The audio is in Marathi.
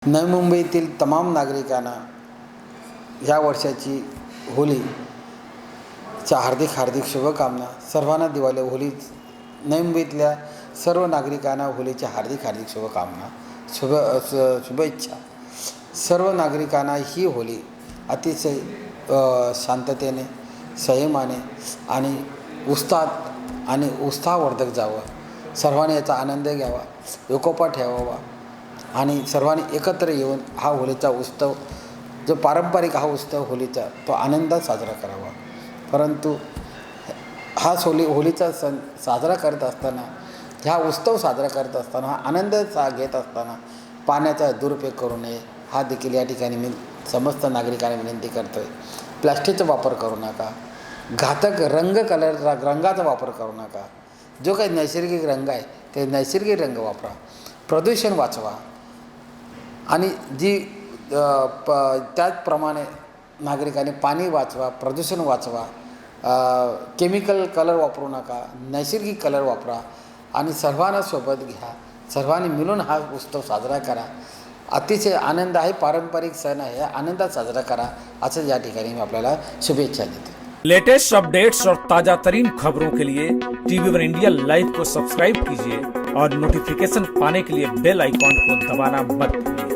नवी मुंबईतील तमाम नागरिकांना ह्या वर्षाची होलीच्या हार्दिक शुभकामना। सर्वांना दिवाळी होली नवी मुंबईतल्या सर्व नागरिकांना होलीच्या हार्दिक शुभकामना, शुभेच्छा। सर्व नागरिकांना ही होली अतिशय शांततेने, संयमाने आणि उत्साहवर्धक जावं। सर्वांनी याचा आनंद घ्यावा, एकोपा ठेवावा आणि सर्वांनी एकत्र येऊन हा होलीचा उत्सव, जो पारंपरिक हा उत्सव होलीचा, तो आनंदात साजरा करावा। परंतु हा होलीचा सण साजरा करत असताना, हा उत्सव साजरा करत असताना, हा आनंद घेत असताना पाण्याचा दुरुपयोग करू नये, हा देखील या ठिकाणी मी समस्त नागरिकांना विनंती करतो आहे। प्लास्टिकचा वापर करू नका, घातक रंगाचा वापर करू नका। जो काही नैसर्गिक रंग आहे ते नैसर्गिक रंग वापरा, प्रदूषण वाचवा आणि त्याचप्रमाणे नागरिकांनी पाणी वाचवा, प्रदूषण वाचवा, केमिकल कलर वापरू नका, नैसर्गिक कलर वापरा आणि सर्वांना सोबत घ्या। सर्वांनी मिळून हा उत्सव साजरा करा। अतिशय आनंद आहे, पारंपरिक सण आहे, आनंदात साजरा करा, असं या ठिकाणी मी आपल्याला शुभेच्छा देतो। लेटेस्ट अपडेट्स और ताजा तरीन खबरों के लिए TV1 इंडिया लाइव को सब्सक्राइब कीजिए और नोटिफिकेशन पाने के लिए बेल आइकॉन को दबाना मत भूलिए।